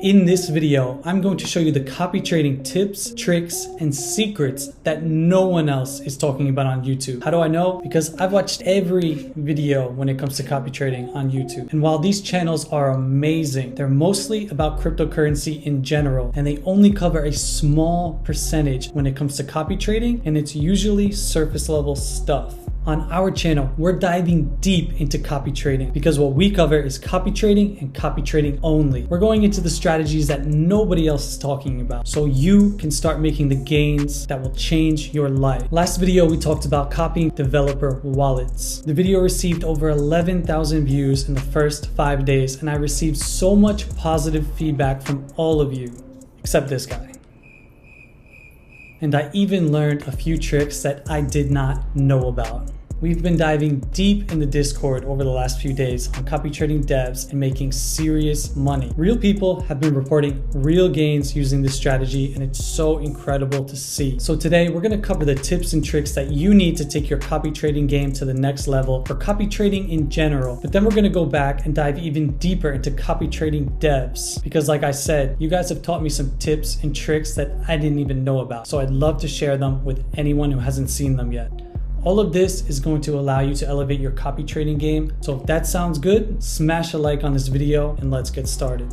In this video, I'm going to show you the copy trading tips, tricks, and secrets that no one else is talking about on YouTube. How do I know? Because I've watched every video when it comes to copy trading on YouTube. And while these channels are amazing, they're mostly about cryptocurrency in general, and they only cover a small percentage when it comes to copy trading, and it's usually surface level stuff. On our channel, we're diving deep into copy trading because what we cover is copy trading and copy trading only. We're going into the strategies that nobody else is talking about so you can start making the gains that will change your life. Last video, we talked about copying developer wallets. The video received over 11,000 views in the first 5 days, and I received so much positive feedback from all of you, except this guy. And I even learned a few tricks that I did not know about. We've been diving deep in the Discord over the last few days on copy trading devs and making serious money. Real people have been reporting real gains using this strategy, and it's so incredible to see. So today we're going to cover the tips and tricks that you need to take your copy trading game to the next level for copy trading in general. But then we're going to go back and dive even deeper into copy trading devs, because like I said, you guys have taught me some tips and tricks that I didn't even know about. So I'd love to share them with anyone who hasn't seen them yet. All of this is going to allow you to elevate your copy trading game. So if that sounds good, smash a like on this video and let's get started.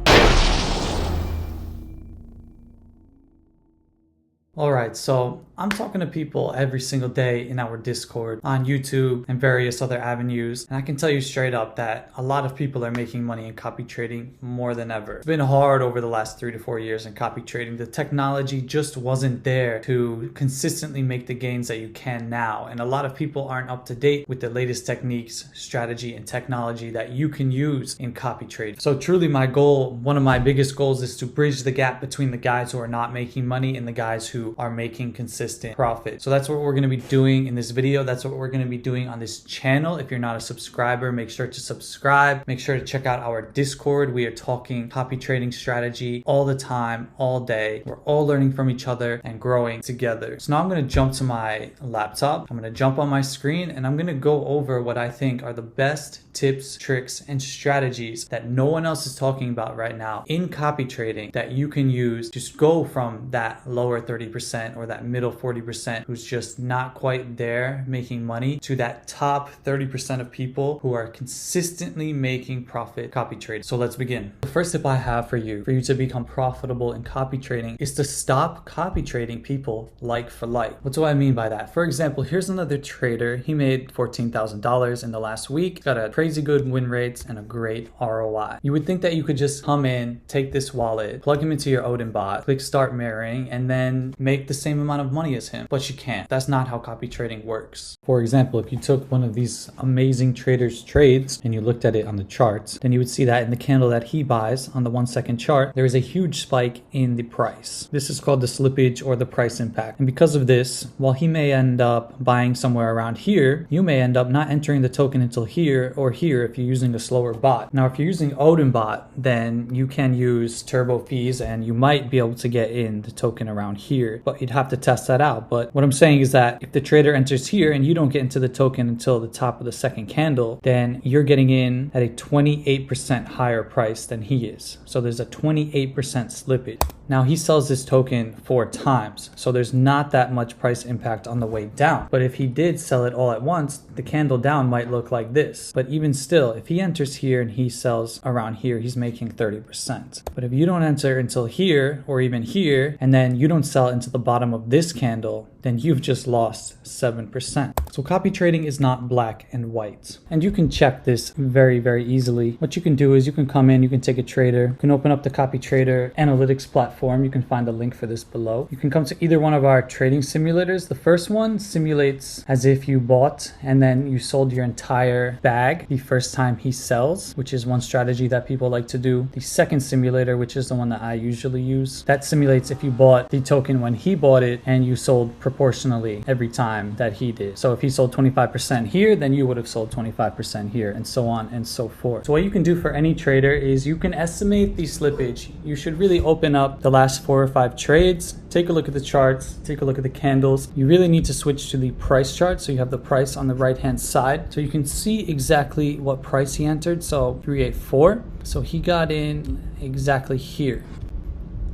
All right, so I'm talking to people every single day in our Discord, on YouTube, and various other avenues. And I can tell you straight up that a lot of people are making money in copy trading more than ever. It's been hard over the last 3 to 4 years in copy trading. The technology just wasn't there to consistently make the gains that you can now. And a lot of people aren't up to date with the latest techniques, strategy, and technology that you can use in copy trading. So truly my goal, one of my biggest goals, is to bridge the gap between the guys who are not making money and the guys who are making consistent profit. So that's what we're going to be doing in this video. That's what we're going to be doing on this channel. If you're not a subscriber, make sure to subscribe. Make sure to check out our Discord. We are talking copy trading strategy all the time, all day. We're all learning from each other and growing together. So now I'm going to jump to my laptop. I'm going to jump on my screen and I'm going to go over what I think are the best tips, tricks, and strategies that no one else is talking about right now in copy trading that you can use to go from that lower 30% or that middle 40% who's just not quite there making money to that top 30% of people who are consistently making profit copy trading. So let's begin. The first tip I have for you to become profitable in copy trading is to stop copy trading people like for like. What do I mean by that? For example, here's another trader. He made $14,000 in the last week. Got a crazy good win rates and a great ROI. You would think that you could just come in, take this wallet, plug him into your Odin bot, click start mirroring, and then make the same amount of money as him. But you can't. That's not how copy trading works. For example, if you took one of these amazing traders' trades and you looked at it on the charts, then you would see that in the candle that he buys on the 1 second chart, there is a huge spike in the price. This is called the slippage or the price impact. And because of this, while he may end up buying somewhere around here, you may end up not entering the token until here or here if you're using a slower bot. Now, if you're using Odin bot, then you can use turbo fees and you might be able to get in the token around here, but you'd have to test that out. But what I'm saying is that if the trader enters here and you don't get into the token until the top of the second candle, then you're getting in at a 28% higher price than he is. So there's a 28% slippage. Now he sells this token 4 times, so there's not that much price impact on the way down. But if he did sell it all at once, the candle down might look like this. But even still, if he enters here and he sells around here, he's making 30%. But if you don't enter until here or even here, and then you don't sell into the bottom of this candle, then you've just lost 7%. So copy trading is not black and white. And you can check this very, very easily. What you can do is you can come in, you can take a trader, you can open up the copy trader analytics platform. You can find a link for this below. You can come to either one of our trading simulators. The first one simulates as if you bought and then you sold your entire bag the first time he sells, which is one strategy that people like to do. The second simulator, which is the one that I usually use, that simulates if you bought the token when he bought it and you sold proportionally every time that he did. So if he sold 25% here, then you would have sold 25% here, and so on and so forth. So what you can do for any trader is you can estimate the slippage. You should really open up the last 4 or 5 trades, take a look at the charts, take a look at the candles. You really need to switch to the price chart, so you have the price on the right hand side, so you can see exactly what price he entered. So 384, so he got in exactly here.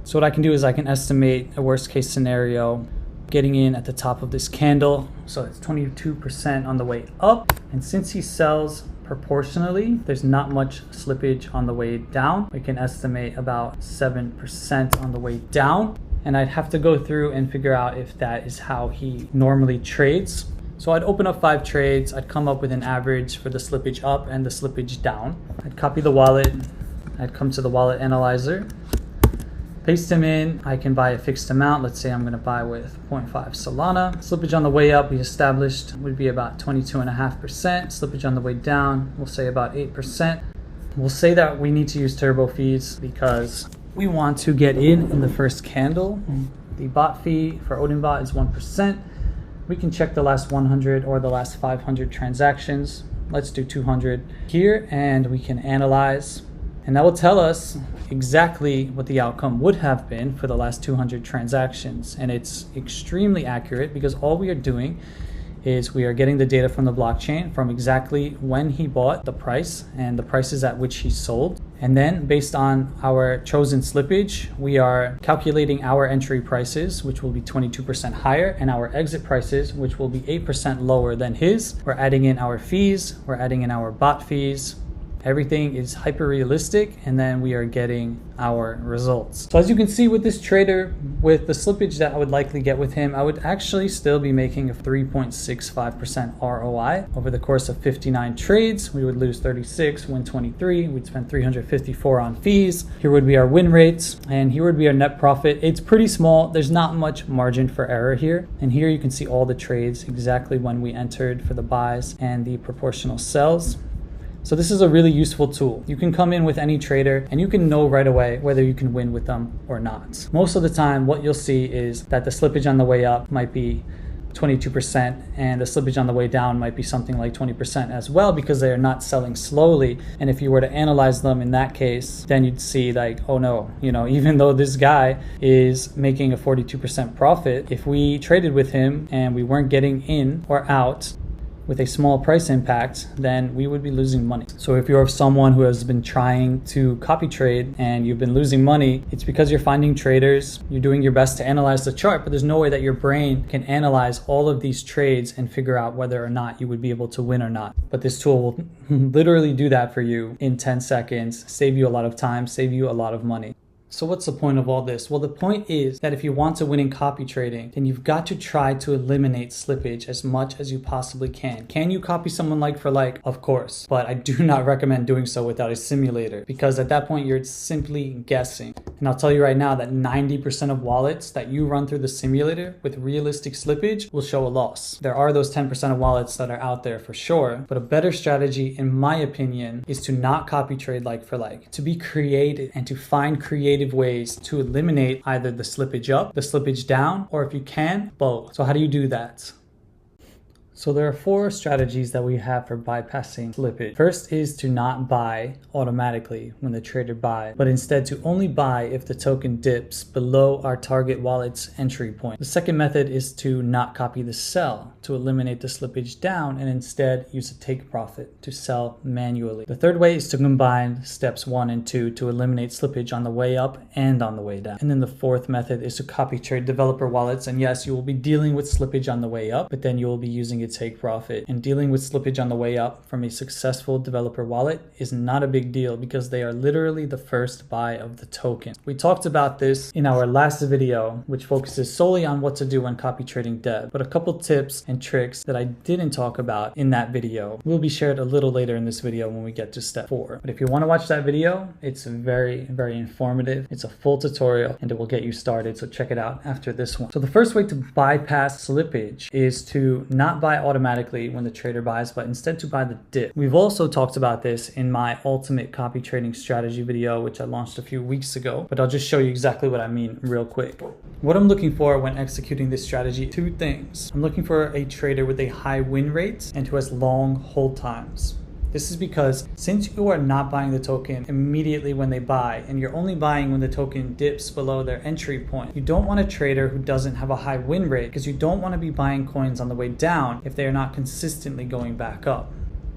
So what I can do is I can estimate a worst case scenario getting in at the top of this candle. So it's 22% on the way up, and since he sells proportionally, there's not much slippage on the way down. We can estimate about 7% on the way down, and I'd have to go through and figure out if that is how he normally trades. So I'd open up 5 trades, I'd come up with an average for the slippage up and the slippage down. I'd copy the wallet, I'd come to the wallet analyzer, paste them in. I can buy a fixed amount. Let's say I'm going to buy with 0.5 Solana. Slippage on the way up we established would be about 22.5%. Slippage on the way down, we'll say about 8%. We'll say that we need to use turbo fees because we want to get in the first candle. The bot fee for Odinbot is 1%. We can check the last 100 or the last 500 transactions. Let's do 200 here, and we can analyze. And that will tell us exactly what the outcome would have been for the last 200 transactions. And it's extremely accurate because all we are doing is we are getting the data from the blockchain from exactly when he bought, the price, and the prices at which he sold. And then based on our chosen slippage, we are calculating our entry prices, which will be 22% higher, and our exit prices, which will be 8% lower than his. We're adding in our fees, we're adding in our bot fees. Everything is hyper realistic, and then we are getting our results. So as you can see with this trader, with the slippage that I would likely get with him, I would actually still be making a 3.65% ROI over the course of 59 trades. We would lose 36, win 23. We'd spend 354 on fees. Here would be our win rates, and here would be our net profit. It's pretty small. There's not much margin for error here. And here you can see all the trades, exactly when we entered for the buys and the proportional sells. So this is a really useful tool. You can come in with any trader and you can know right away whether you can win with them or not. Most of the time, what you'll see is that the slippage on the way up might be 22% and the slippage on the way down might be something like 20% as well, because they are not selling slowly. And if you were to analyze them in that case, then you'd see like, oh no, even though this guy is making a 42% profit, if we traded with him and we weren't getting in or out with a small price impact, then we would be losing money. So if you're someone who has been trying to copy trade and you've been losing money, it's because you're finding traders, you're doing your best to analyze the chart, but there's no way that your brain can analyze all of these trades and figure out whether or not you would be able to win or not. But this tool will literally do that for you in 10 seconds, save you a lot of time, save you a lot of money. So what's the point of all this? Well, the point is that if you want to win in copy trading, then you've got to try to eliminate slippage as much as you possibly can. Can you copy someone like for like? Of course, but I do not recommend doing so without a simulator, because at that point you're simply guessing. And I'll tell you right now that 90% of wallets that you run through the simulator with realistic slippage will show a loss. There are those 10% of wallets that are out there for sure, but a better strategy, in my opinion, is to not copy trade like for like, to be creative and to find creative ways to eliminate either the slippage up, the slippage down, or if you can, both. So how do you do that? So there are 4 strategies that we have for bypassing slippage. First is to not buy automatically when the trader buys, but instead to only buy if the token dips below our target wallet's entry point. The second method is to not copy the sell to eliminate the slippage down and instead use a take profit to sell manually. The third way is to combine steps 1 and 2 to eliminate slippage on the way up and on the way down. And then the fourth method is to copy trade developer wallets. And yes, you will be dealing with slippage on the way up, but then you will be using a take profit. And dealing with slippage on the way up from a successful developer wallet is not a big deal because they are literally the first buy of the token. We talked about this in our last video, which focuses solely on what to do when copy trading dev, but a couple tips and tricks that I didn't talk about in that video will be shared a little later in this video when we get to step 4. But if you want to watch that video, it's very, very informative. It's a full tutorial and it will get you started. So check it out after this one. So the first way to bypass slippage is to not buy automatically when the trader buys, but instead to buy the dip. We've also talked about this in my ultimate copy trading strategy video, which I launched a few weeks ago, but I'll just show you exactly what I mean real quick. What I'm looking for when executing this strategy, two things. I'm looking for a trader with a high win rate and who has long hold times. This is because since you are not buying the token immediately when they buy, and you're only buying when the token dips below their entry point, you don't want a trader who doesn't have a high win rate, because you don't want to be buying coins on the way down if they are not consistently going back up.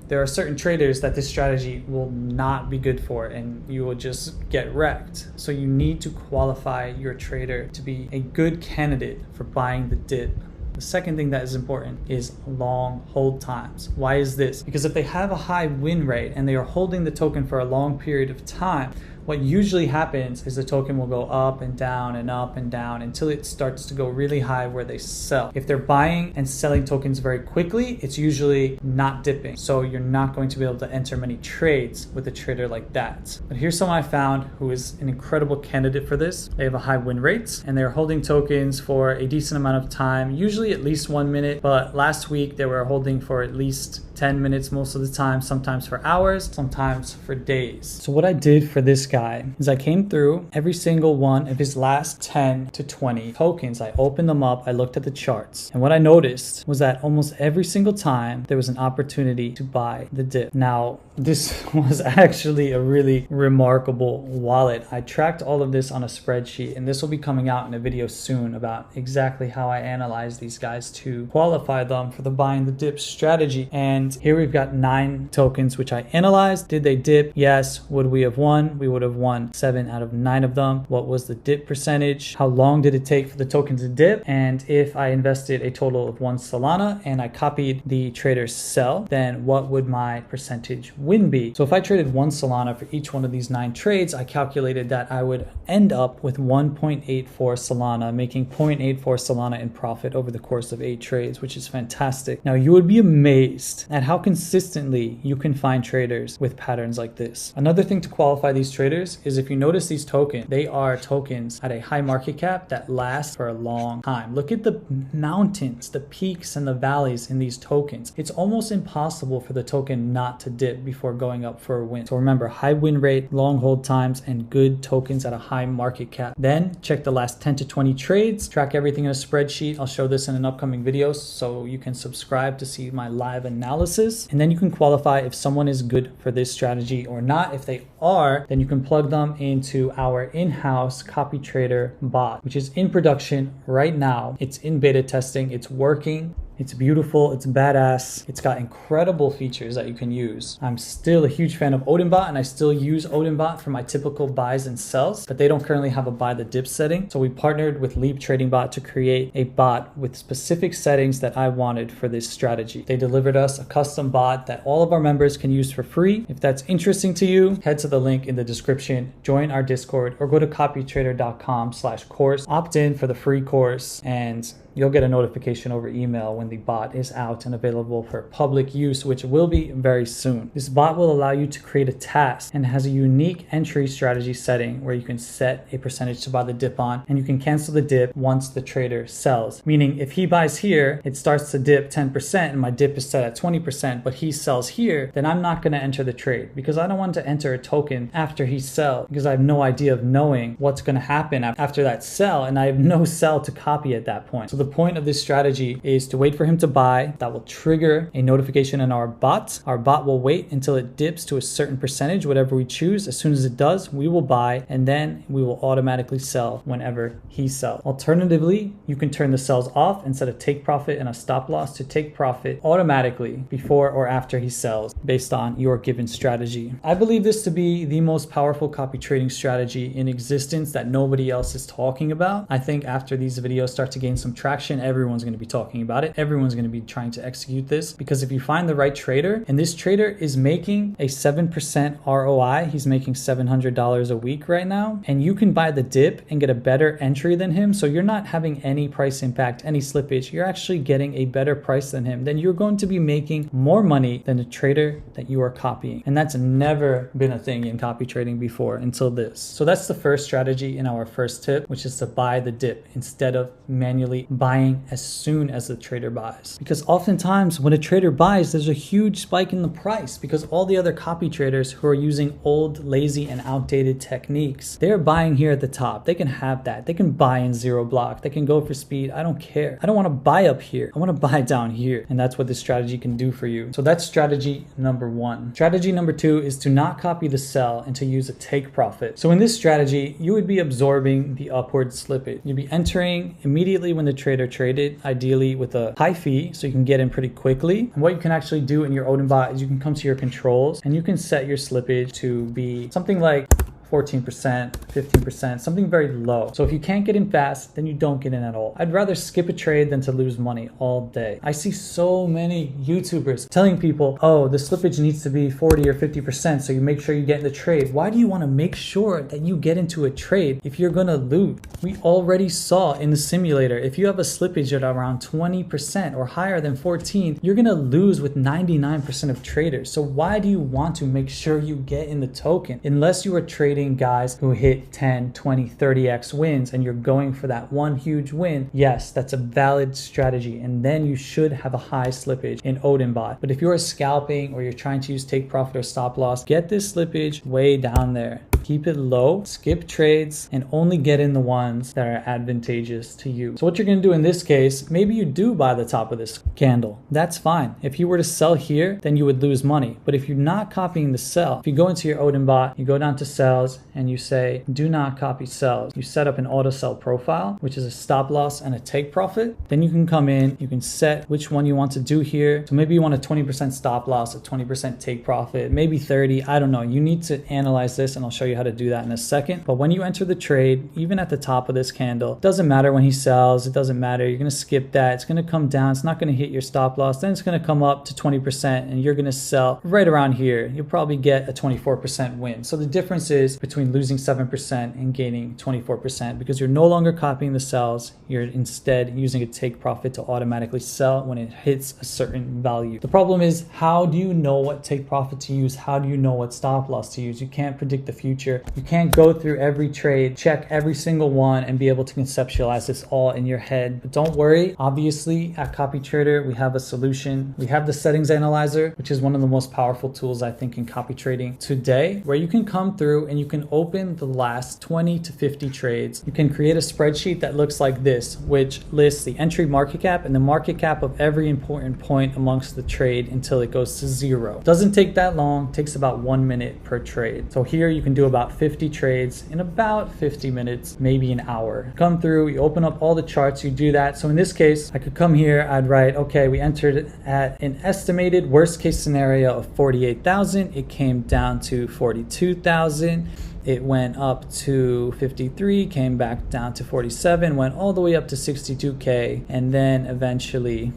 There are certain traders that this strategy will not be good for, and you will just get wrecked. So you need to qualify your trader to be a good candidate for buying the dip. The second thing that is important is long hold times. Why is this? Because if they have a high win rate and they are holding the token for a long period of time, what usually happens is the token will go up and down until it starts to go really high where they sell. If they're buying and selling tokens very quickly, it's usually not dipping. So you're not going to be able to enter many trades with a trader like that. But here's someone I found who is an incredible candidate for this. They have a high win rate and they're holding tokens for a decent amount of time, usually at least 1 minute. But last week they were holding for at least 10 minutes most of the time, sometimes for hours, sometimes for days. So what I did for this guy is I came through every single one of his last 10 to 20 tokens. I opened them up, I looked at the charts, and what I noticed was that almost every single time there was an opportunity to buy the dip. Now, this was actually a really remarkable wallet. I tracked all of this on a spreadsheet, and this will be coming out in a video soon about exactly how I analyze these guys to qualify them for the buying the dip strategy. And here we've got 9 tokens which I analyzed. Did they dip? Yes. Would we have won? We would have won 7 out of 9 of them. What was the dip percentage? How long did it take for the token to dip? And if I invested a total of 1 Solana and I copied the trader's sell, then what would my percentage win be? So if I traded 1 Solana for each one of these 9 trades, I calculated that I would end up with 1.84 Solana, making 0.84 Solana in profit over the course of 8 trades, which is fantastic. Now you would be amazed at how consistently you can find traders with patterns like this. Another thing to qualify these traders is if you notice these tokens, they are tokens at a high market cap that last for a long time. Look at the mountains, the peaks and the valleys in these tokens. It's almost impossible for the token not to dip before going up for a win. So remember, high win rate, long hold times, and good tokens at a high market cap. Then check the last 10 to 20 trades, track everything in a spreadsheet. I'll show this in an upcoming video so you can subscribe to see my live analysis. And then you can qualify if someone is good for this strategy or not. If they are, then you can plug them into our in-house copy trader bot, which is in production right now. It's in beta testing. It's working. It's beautiful, it's badass, it's got incredible features that you can use. I'm still a huge fan of OdinBot, and I still use OdinBot for my typical buys and sells, but they don't currently have a buy the dip setting. So we partnered with Leap Trading Bot to create a bot with specific settings that I wanted for this strategy. They delivered us a custom bot that all of our members can use for free. If that's interesting to you, head to the link in the description, join our Discord, or go to copytrader.com/course, opt in for the free course, and you'll get a notification over email when the bot is out and available for public use, which will be very soon. This bot will allow you to create a task and has a unique entry strategy setting where you can set a percentage to buy the dip on, and you can cancel the dip once the trader sells. Meaning if he buys here, it starts to dip 10% and my dip is set at 20%, but he sells here, then I'm not going to enter the trade because I don't want to enter a token after he sells, because I have no idea of knowing what's going to happen after that sell, and I have no sell to copy at that point. So the point of this strategy is to wait for him to buy. That will trigger a notification in our bot. Our bot will wait until it dips to a certain percentage, whatever we choose. As soon as it does, we will buy, and then we will automatically sell whenever he sells. Alternatively, you can turn the sells off and set a take profit and a stop loss to take profit automatically before or after he sells based on your given strategy. I believe this to be the most powerful copy trading strategy in existence that nobody else is talking about. I think after these videos start to gain some traction, everyone's going to be talking about it. Everyone's going to be trying to execute this, because if you find the right trader, and this trader is making a 7% ROI, he's making $700 a week right now, and you can buy the dip and get a better entry than him. So you're not having any price impact, any slippage. You're actually getting a better price than him. Then you're going to be making more money than the trader that you are copying. And that's never been a thing in copy trading before until this. So that's the first strategy in our first tip, which is to buy the dip instead of manually buying as soon as the trader buys. Because oftentimes when a trader buys, there's a huge spike in the price because all the other copy traders who are using old, lazy, and outdated techniques, they're buying here at the top. They can have that. They can buy in zero block. They can go for speed. I don't care. I don't want to buy up here. I want to buy down here. And that's what this strategy can do for you. So that's strategy number 1. Strategy number 2 is to not copy the sell and to use a take profit. So in this strategy, you would be absorbing the upward slippage. You'd be entering immediately when the trader traded, ideally with a high fee so you can get in pretty quickly. And what you can actually do in your Odin bot is you can come to your controls and you can set your slippage to be something like 14%, 15%, something very low. So if you can't get in fast, then you don't get in at all. I'd rather skip a trade than to lose money all day. I see so many YouTubers telling people, oh, the slippage needs to be 40 or 50%, so you make sure you get in the trade. Why do you want to make sure that you get into a trade if you're going to lose? We already saw in the simulator, if you have a slippage at around 20% or higher than 14, you're going to lose with 99% of traders. So why do you want to make sure you get in the token? Unless you are trading guys who hit 10, 20, 30x wins and you're going for that one huge win, yes, that's a valid strategy. And then you should have a high slippage in Odin bot. But if you're scalping or you're trying to use take profit or stop loss, get this slippage way down there. Keep it low, skip trades, and only get in the ones that are advantageous to you. So what you're going to do in this case, maybe you do buy the top of this candle. That's fine. If you were to sell here, then you would lose money. But if you're not copying the sell, if you go into your Odin bot, you go down to sells and you say, do not copy sells. You set up an auto sell profile, which is a stop loss and a take profit. Then you can come in, you can set which one you want to do here. So maybe you want a 20% stop loss, a 20% take profit, maybe 30. I don't know. You need to analyze this and I'll show you how to do that in a second. But when you enter the trade, even at the top of this candle, it doesn't matter when he sells, it doesn't matter. You're going to skip that. It's going to come down. It's not going to hit your stop loss. Then it's going to come up to 20% and you're going to sell right around here. You'll probably get a 24% win. So the difference is between losing 7% and gaining 24% because you're no longer copying the sells. You're instead using a take profit to automatically sell when it hits a certain value. The problem is, how do you know what take profit to use? How do you know what stop loss to use? You can't predict the future. You can't go through every trade, check every single one, and be able to conceptualize this all in your head. But don't worry. Obviously, at Copy Trader, we have a solution. We have the settings analyzer, which is one of the most powerful tools, I think, in copy trading today, where you can come through and you can open the last 20 to 50 trades. You can create a spreadsheet that looks like this, which lists the entry market cap and the market cap of every important point amongst the trade until it goes to 0. Doesn't take that long. It takes about 1 minute per trade. So here you can do about 50 trades in about 50 minutes, maybe an hour. Come through, you open up all the charts, you do that. So in this case, I could come here, I'd write, okay, we entered at an estimated worst case scenario of 48,000. It came down to 42,000. It went up to 53, came back down to 47, went all the way up to 62K, and then eventually,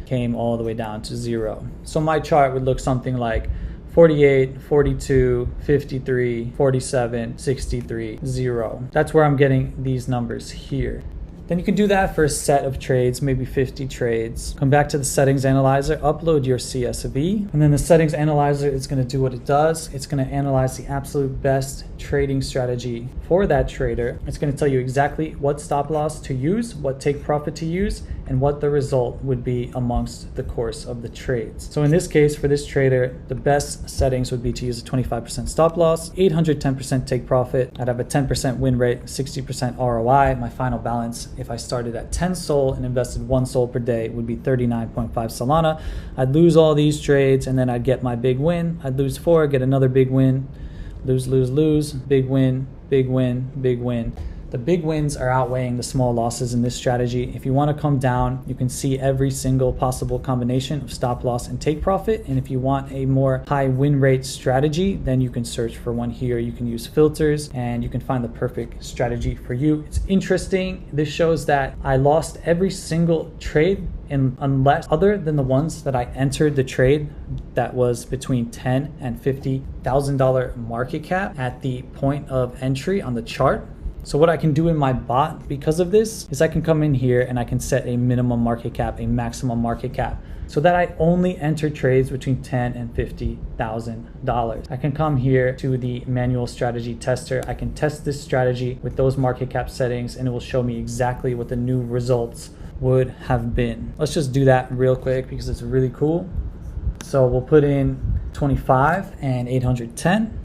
came all the way down to 0. So my chart would look something like 48, 42, 53, 47, 63, 0. That's where I'm getting these numbers here. Then you can do that for a set of trades, maybe 50 trades. Come back to the settings analyzer, upload your CSV, and then the settings analyzer is going to do what it does. It's going to analyze the absolute best trading strategy for that trader. It's going to tell you exactly what stop loss to use, what take profit to use, and what the result would be amongst the course of the trades. So in this case, for this trader, the best settings would be to use a 25% stop loss, 810% take profit. I'd have a 10% win rate, 60% ROI. My final balance, if I started at 10 SOL and invested 1 SOL per day, would be 39.5 Solana. I'd lose all these trades and then I'd get my big win. I'd lose 4, get another big win, lose, big win, big win, big win. The big wins are outweighing the small losses in this strategy. If you want to come down, you can see every single possible combination of stop loss and take profit. And if you want a more high win rate strategy, then you can search for one here. You can use filters and you can find the perfect strategy for you. It's interesting. This shows that I lost every single trade unless other than the ones that I entered the trade that was between $10,000 and $50,000 market cap at the point of entry on the chart. So what I can do in my bot because of this is I can come in here and I can set a minimum market cap, a maximum market cap, so that I only enter trades between $10,000 and $50,000. I can come here to the manual strategy tester. I can test this strategy with those market cap settings and it will show me exactly what the new results would have been. Let's just do that real quick because it's really cool. So we'll put in 25 and 810.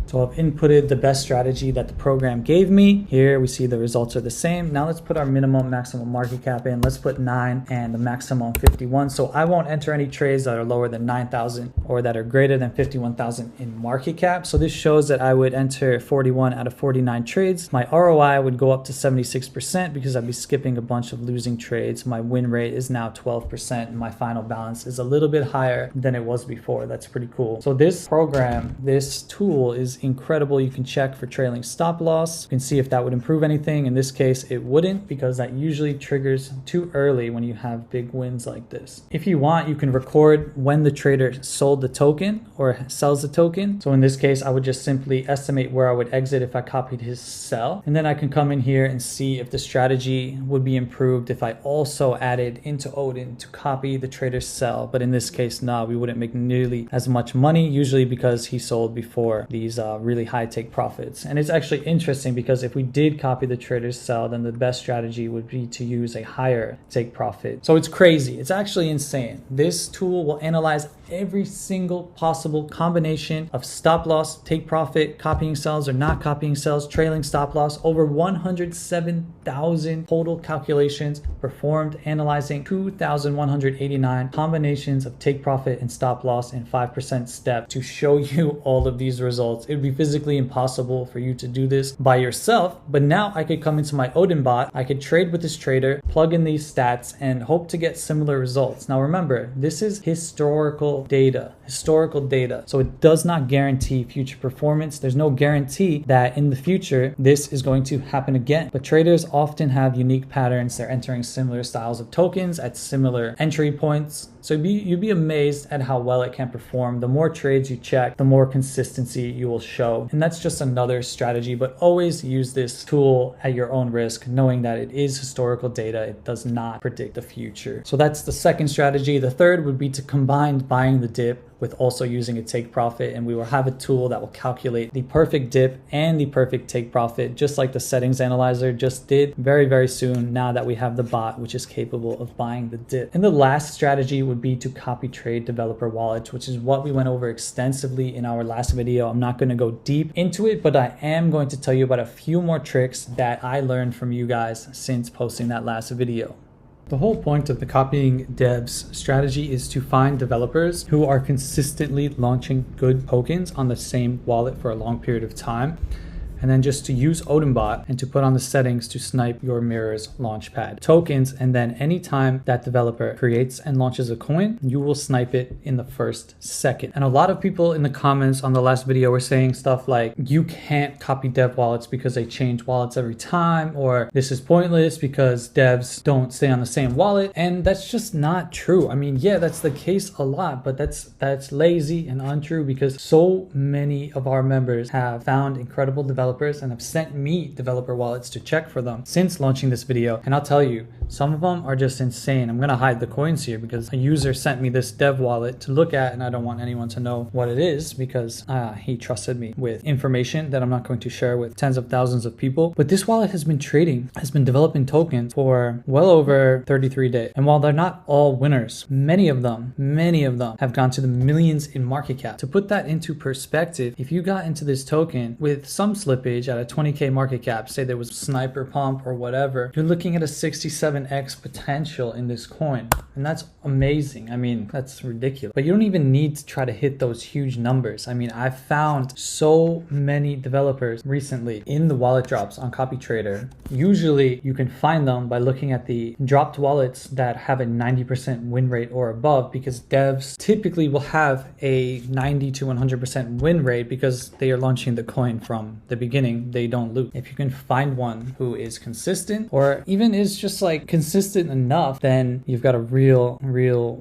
So I've inputted the best strategy that the program gave me. Here we see the results are the same. Now let's put our minimum maximum market cap in. Let's put 9 and the maximum 51. So I won't enter any trades that are lower than 9,000 or that are greater than 51,000 in market cap. So this shows that I would enter 41 out of 49 trades. My ROI would go up to 76% because I'd be skipping a bunch of losing trades. My win rate is now 12% and my final balance is a little bit higher than it was before. That's pretty cool. So this program, this tool is incredible. You can check for trailing stop loss. You can see if that would improve anything. In this case, it wouldn't, because that usually triggers too early when you have big wins like this. If you want, you can record when the trader sold the token or sells the token. So in this case, I would just simply estimate where I would exit if I copied his sell. And then I can come in here and see if the strategy would be improved if I also added into Odin to copy the trader's sell. But in this case, no, we wouldn't make nearly as much money, usually because he sold before these really high take profits. And it's actually interesting because if we did copy the trader's sell, then the best strategy would be to use a higher take profit. So it's crazy. It's actually insane. This tool will analyze every single possible combination of stop loss, take profit, copying sells or not copying sells, trailing stop loss, over 107,000 total calculations performed, analyzing 2,189 combinations of take profit and stop loss in 5% step to show you all of these results. It would be physically impossible for you to do this by yourself, but now I could come into my Odin bot, I could trade with this trader, plug in these stats, and hope to get similar results. Now remember, this is historical data. So it does not guarantee future performance. There's no guarantee that in the future this is going to happen again. But traders often have unique patterns. They're entering similar styles of tokens at similar entry points. So you'd be amazed at how well it can perform. The more trades you check, the more consistency you will show. And that's just another strategy, but always use this tool at your own risk, knowing that it is historical data. It does not predict the future. So that's the second strategy. The third would be to combine buying the dip with also using a take profit, and we will have a tool that will calculate the perfect dip and the perfect take profit, just like the settings analyzer just did, very, very soon now that we have the bot which is capable of buying the dip. And the last strategy would be to copy trade developer wallets, which is what we went over extensively in our last video. I'm not going to go deep into it, but I am going to tell you about a few more tricks that I learned from you guys since posting that last video. The whole point of the copying devs strategy is to find developers who are consistently launching good tokens on the same wallet for a long period of time, and then just to use OdinBot and to put on the settings to snipe your mirror's launchpad tokens. And then anytime that developer creates and launches a coin, you will snipe it in the first second. And a lot of people in the comments on the last video were saying stuff like, you can't copy dev wallets because they change wallets every time, or this is pointless because devs don't stay on the same wallet. And that's just not true. I mean, yeah, that's the case a lot, but that's lazy and untrue, because so many of our members have found incredible developers and have sent me developer wallets to check for them since launching this video. And I'll tell you, some of them are just insane. I'm gonna hide the coins here because a user sent me this dev wallet to look at, and I don't want anyone to know what it is because he trusted me with information that I'm not going to share with tens of thousands of people. But this wallet has been developing tokens for well over 33 days. And while they're not all winners, many of them have gone to the millions in market cap. To put that into perspective, if you got into this token with some slippage at a 20K market cap, say there was sniper pump or whatever, you're looking at a 67x potential in this coin. And that's amazing. I mean, that's ridiculous. But you don't even need to try to hit those huge numbers. I mean, I've found so many developers recently in the wallet drops on CopyTrader. Usually you can find them by looking at the dropped wallets that have a 90% win rate or above, because devs typically will have a 90 to 100% win rate because they are launching the coin from the beginning. They don't lose. If you can find one who is consistent, or even is just like consistent enough, then you've got a real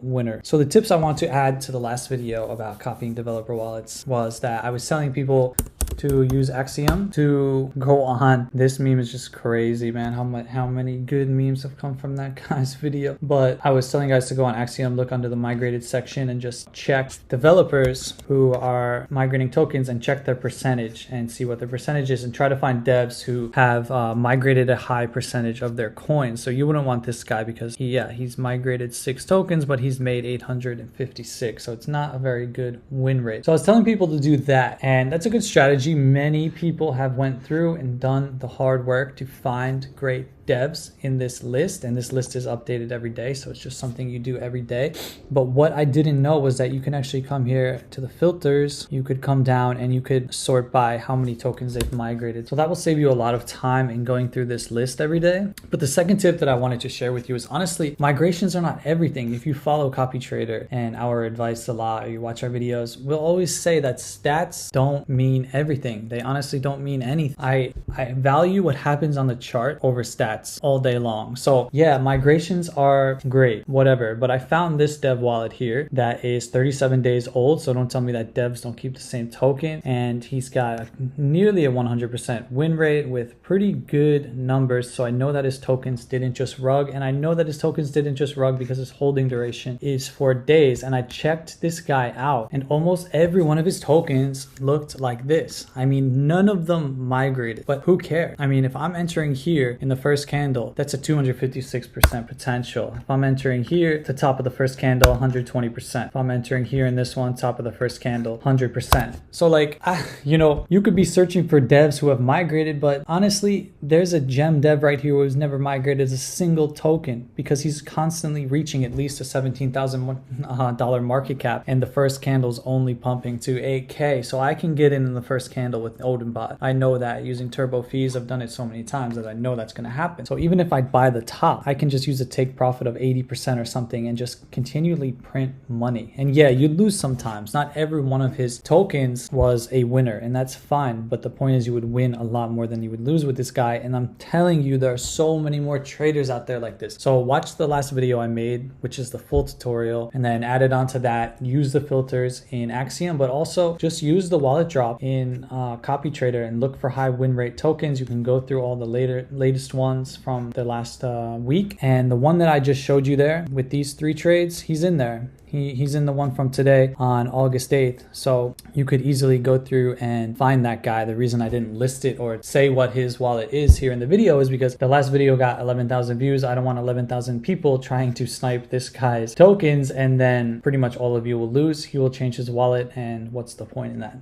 winner. So the tips I want to add to the last video about copying developer wallets was that I was telling people, to use Axiom to go on. This meme is just crazy, man. How many good memes have come from that guy's video. But I was telling you guys to go on Axiom, look under the migrated section and just check developers who are migrating tokens and check their percentage and see what their percentage is, and try to find devs who have migrated a high percentage of their coins. So you wouldn't want this guy because he's migrated 6 tokens, but he's made 856. So it's not a very good win rate. So I was telling people to do that, and that's a good strategy. Many people have went through and done the hard work to find great devs in this list, and this list is updated every day, so it's just something you do every day. But what I didn't know was that you can actually come here to the filters, you could come down and you could sort by how many tokens they've migrated. So that will save you a lot of time in going through this list every day. But the second tip that I wanted to share with you is, honestly, migrations are not everything. If you follow CopyTrader and our advice a lot, or you watch our videos, we'll always say that stats don't mean everything. They honestly don't mean anything. I value what happens on the chart over stats all day long. So yeah, migrations are great, whatever. But I found this dev wallet here that is 37 days old. So don't tell me that devs don't keep the same token. And he's got nearly a 100% win rate with pretty good numbers. So I know that his tokens didn't just rug. And I know that his tokens didn't just rug because his holding duration is 4 days. And I checked this guy out, and almost every one of his tokens looked like this. I mean, none of them migrated, but who cares? I mean, if I'm entering here in the first candle, that's a 256% potential. If I'm entering here, the top of the first candle, 120%. If I'm entering here in this one, top of the first candle, 100%. So like, you know, you could be searching for devs who have migrated, but honestly, there's a gem dev right here who's never migrated a single token because he's constantly reaching at least a $17,000 market cap, and the first candle's only pumping to 8K. So I can get in the first candle with Odinbot. I know that using turbo fees. I've done it so many times that I know that's going to happen. So even if I buy the top, I can just use a take profit of 80% or something and just continually print money. And yeah, you lose sometimes. Not every one of his tokens was a winner, and that's fine. But the point is, you would win a lot more than you would lose with this guy. And I'm telling you, there are so many more traders out there like this. So watch the last video I made, which is the full tutorial, and then added onto that, use the filters in Axiom, but also just use the wallet drop in CopyTrader and look for high win rate tokens. You can go through all the latest ones from the last week, and the one that I just showed you there with these 3 trades, he's in there. He's in the one from today on August 8th. So you could easily go through and find that guy. The reason I didn't list it or say what his wallet is here in the video is because the last video got 11,000 views. I don't want 11,000 people trying to snipe this guy's tokens, and then pretty much all of you will lose. He will change his wallet, and what's the point in that?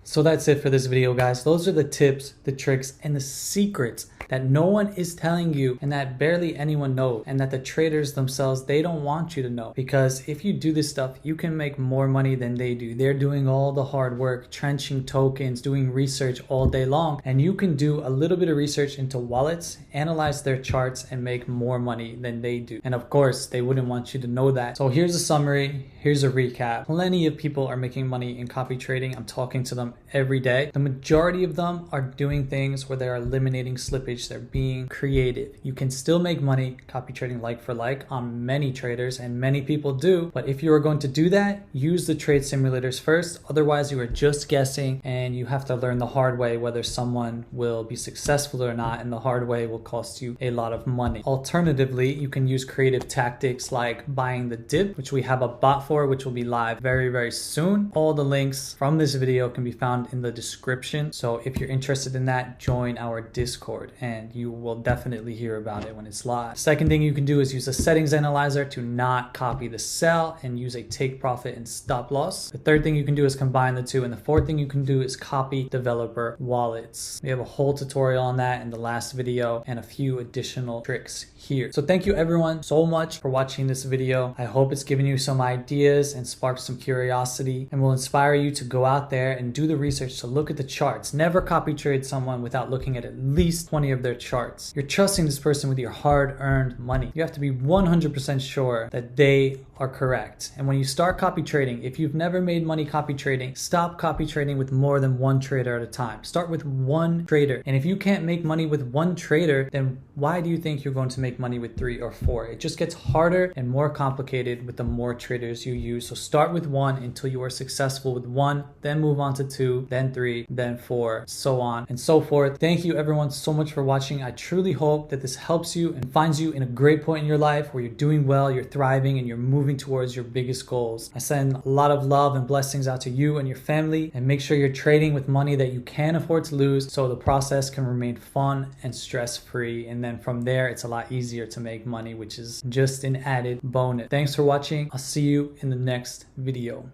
So that's it for this video, guys. Those are the tips, the tricks, and the secrets that no one is telling you, and that barely anyone knows, and that the traders themselves, they don't want you to know. Because if you do this stuff, you can make more money than they do. They're doing all the hard work, trenching tokens, doing research all day long, and you can do a little bit of research into wallets, analyze their charts, and make more money than they do. And of course, they wouldn't want you to know that. So here's a summary, here's a recap. Plenty of people are making money in copy trading. I'm talking to them every day. The majority of them are doing things where they're eliminating slippage. They're being creative. You can still make money copy trading like for like on many traders, and many people do. But if you are going to do that, use the trade simulators first. Otherwise, you are just guessing, and you have to learn the hard way whether someone will be successful or not, and the hard way will cost you a lot of money. Alternatively, you can use creative tactics like buying the dip, which we have a bot for, which will be live very, very soon. All the links from this video can be found in the description. So if you're interested in that, join our Discord and you will definitely hear about it when it's live. Second thing you can do is use a settings analyzer to not copy the sell and use a take profit and stop loss. The third thing you can do is combine the two. And the fourth thing you can do is copy developer wallets. We have a whole tutorial on that in the last video and a few additional tricks here. So thank you everyone so much for watching this video. I hope it's given you some ideas and sparked some curiosity and will inspire you to go out there and do the research to look at the charts. Never copy trade someone without looking at least 20 of their charts. You're trusting this person with your hard-earned money. You have to be 100% sure that they are correct. And when you start copy trading, if you've never made money copy trading, stop copy trading with more than one trader at a time. Start with one trader. And if you can't make money with one trader, then why do you think you're going to make money with 3 or 4? It just gets harder and more complicated with the more traders you use. So start with one until you are successful with one, then move on to 2, then 3, then 4, so on and so forth. Thank you everyone so much for watching. I truly hope that this helps you and finds you in a great point in your life where you're doing well, you're thriving, and you're moving towards your biggest goals. I send a lot of love and blessings out to you and your family, and make sure you're trading with money that you can afford to lose so the process can remain fun and stress-free. And then from there, it's a lot easier to make money, which is just an added bonus. Thanks for watching. I'll see you in the next video.